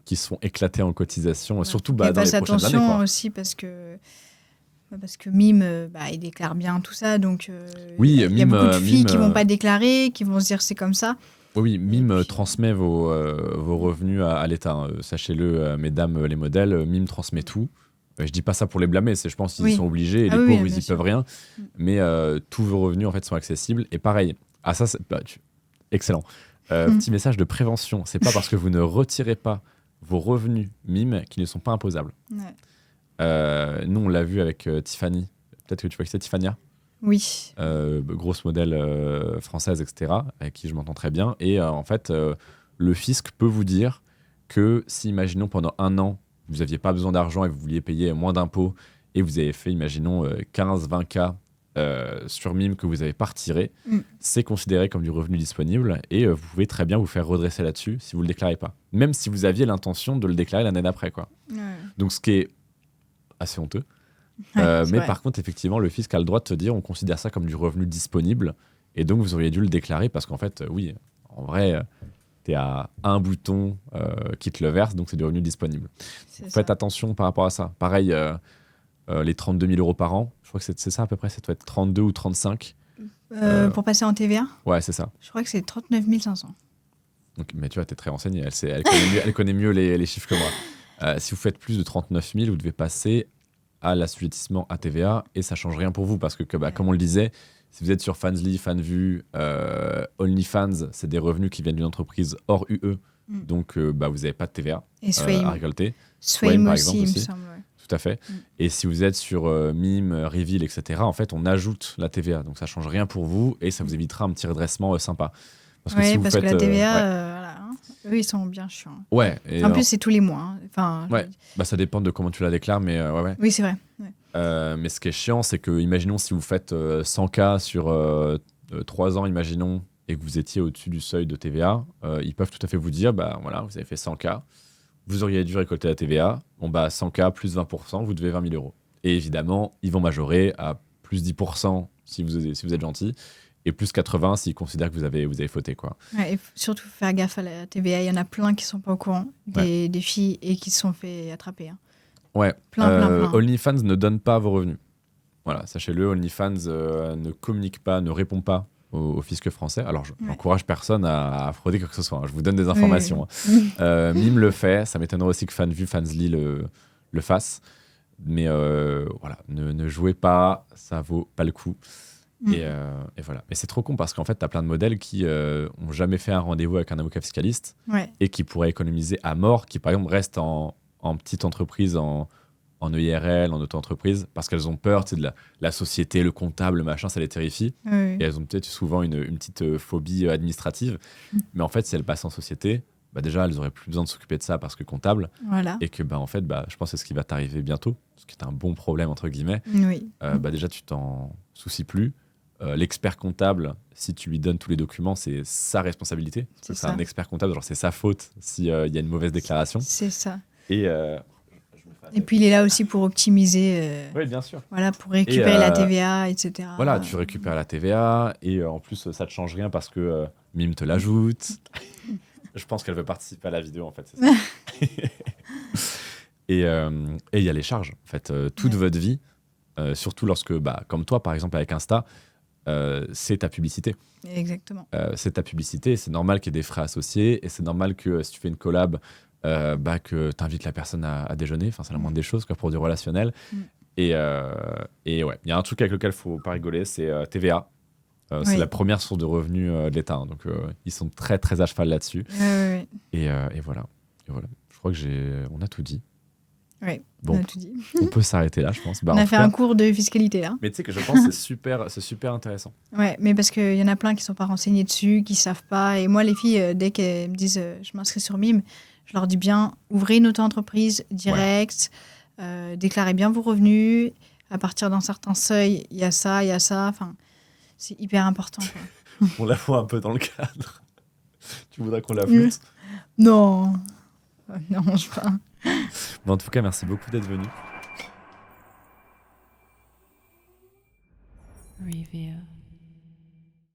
qui se font éclater en cotisation, surtout Et dans les fasse prochaines années. attention Quoi. aussi parce que Mime, il déclare bien tout ça, donc Oui, il y a Mime, beaucoup de filles Mime, qui vont pas déclarer, qui vont se dire c'est comme ça. Oui, Mime puis, transmet vos revenus à l'État. Hein. Sachez-le, mesdames les modèles, Mime transmet tout. Je dis pas ça pour les blâmer, je pense qu'ils Oui. sont obligés et Ah les oui, pauvres, bien ils y sûr. peuvent rien. Mais tous vos revenus, en fait, sont accessibles. Et pareil, ça, excellent. Petit message de prévention. C'est pas parce que vous ne retirez pas vos revenus Mime qu'ils ne sont pas imposables. Ouais. Nous, on l'a vu avec Tiffany. Peut-être que tu vois qui c'est, Tiffania. Oui. Grosse modèle française, etc., avec qui je m'entends très bien. Et en fait, le fisc peut vous dire que si, imaginons, pendant 1 an, vous n'aviez pas besoin d'argent et vous vouliez payer moins d'impôts et vous avez fait, imaginons, 15-20 cas sur Mime que vous n'avez pas retiré, c'est considéré comme du revenu disponible et vous pouvez très bien vous faire redresser là-dessus si vous ne le déclarez pas. Même si vous aviez l'intention de le déclarer l'année d'après, quoi. Ouais. Donc, ce qui est assez honteux. Ouais, c'est mais vrai. par contre, effectivement, le fisc a le droit de te dire on considère ça comme du revenu disponible et donc vous auriez dû le déclarer parce qu'en fait, oui, en vrai, t'es à un bouton qui te le verse, donc c'est du revenu disponible. C'est Faites ça. attention par rapport à ça. Pareil, les 32 000 € par an, je crois que c'est ça à peu près, ça doit être 32 ou 35. Pour passer en TVA, Ouais, c'est ça. je crois que c'est 39 500. Donc, mais tu vois, t'es très renseigné, elle connaît mieux les chiffres que moi. Si vous faites plus de 39 000, vous devez passer à l'assujettissement à TVA et ça change rien pour vous parce que comme on le disait, si vous êtes sur Fansly, Fanvu, OnlyFans, c'est des revenus qui viennent d'une entreprise hors UE, donc vous n'avez pas de TVA Et Swayme. à récolter. Swayme par aussi, exemple, il me aussi. semble. Ouais. Tout à fait. Et si vous êtes sur Mime, Reveal, etc., en fait, on ajoute la TVA, donc ça change rien pour vous et ça vous évitera un petit redressement sympa. Parce que Ouais, si vous parce faites, que la TVA, ouais. voilà, hein, eux, ils sont bien chiants. Ouais. Et, En plus, c'est tous les mois. Hein. Enfin, ouais. Ça dépend de comment tu la déclares, mais ouais. Oui, c'est vrai. Ouais. Mais ce qui est chiant, c'est que, imaginons si vous faites 100 cas sur 3 ans, imaginons, et que vous étiez au-dessus du seuil de TVA, ils peuvent tout à fait vous dire, voilà, vous avez fait 100 cas, vous auriez dû récolter la TVA, 100 cas plus 20%, vous devez 20 000 €. Et évidemment, ils vont majorer à plus 10% si vous êtes gentil, et plus 80 s'ils considèrent que vous avez fauté, quoi. Ouais, et surtout faire gaffe à la TVA. Il y en a plein qui sont pas au courant des filles et qui se sont fait attraper. Hein. Ouais. Plein. OnlyFans ne donne pas vos revenus. Voilà, sachez-le, OnlyFans ne communique pas, ne répond pas au fisc français. Alors, j'encourage personne à frauder quoi que ce soit. Hein. Je vous donne des informations. Oui. Hein. Mime le fait. Ça m'étonnerait aussi que Fanvu, Fansly le fasse. Mais voilà, ne jouez pas, ça vaut pas le coup. Et voilà. Mais c'est trop con parce qu'en fait, tu as plein de modèles qui n'ont jamais fait un rendez-vous avec un avocat fiscaliste et qui pourraient économiser à mort, qui par exemple restent en petite entreprise, en EIRL, en auto-entreprise, parce qu'elles ont peur de la société, le comptable, le machin, ça les terrifie. Oui. Et elles ont peut-être souvent une petite phobie administrative. Mais en fait, si elles passent en société, déjà, elles n'auraient plus besoin de s'occuper de ça parce que comptable. Voilà. Et que, en fait, je pense que c'est ce qui va t'arriver bientôt, ce qui est un bon problème, entre guillemets. Oui. Déjà, tu t'en soucies plus. L'expert comptable, si tu lui donnes tous les documents, c'est sa responsabilité. Parce que c'est un expert comptable, genre c'est sa faute s'il y a une mauvaise déclaration. C'est ça. Et je me fais Et puis il est là aussi pour optimiser, Oui, bien sûr. voilà, pour récupérer la TVA, etc. Voilà, tu récupères la TVA et en plus, ça te change rien parce que Mime te l'ajoute. Je pense qu'elle veut participer à la vidéo, en fait, c'est ça. Et il y a les charges, en fait. Toute votre vie, surtout lorsque, comme toi, par exemple, avec Insta, c'est ta publicité. Exactement. C'est ta publicité, c'est normal qu'il y ait des frais associés et c'est normal que si tu fais une collab, que tu invites la personne à déjeuner. Enfin, c'est la moindre des choses quoi, pour du relationnel. Et ouais, il y a un truc avec lequel il ne faut pas rigoler, c'est TVA. C'est la première source de revenus de l'État. Hein, donc, ils sont très, très à cheval là-dessus. Et voilà. Je crois on a tout dit. Oui, bon, on a tout dit. On peut s'arrêter là, je pense. On a fait un cours de fiscalité là. Mais tu sais que je pense que c'est super intéressant. Ouais, mais parce qu'il y en a plein qui ne sont pas renseignés dessus, qui ne savent pas. Et moi, les filles, dès qu'elles me disent je m'inscris sur Mime, je leur dis bien, ouvrez une auto-entreprise direct, déclarez bien vos revenus. À partir d'un certain seuil, il y a ça. Enfin, c'est hyper important. Quoi. On la voit un peu dans le cadre. Tu voudrais qu'on la floute Non. Non, je pas. Bon, en tout cas, merci beaucoup d'être venu. Reveal.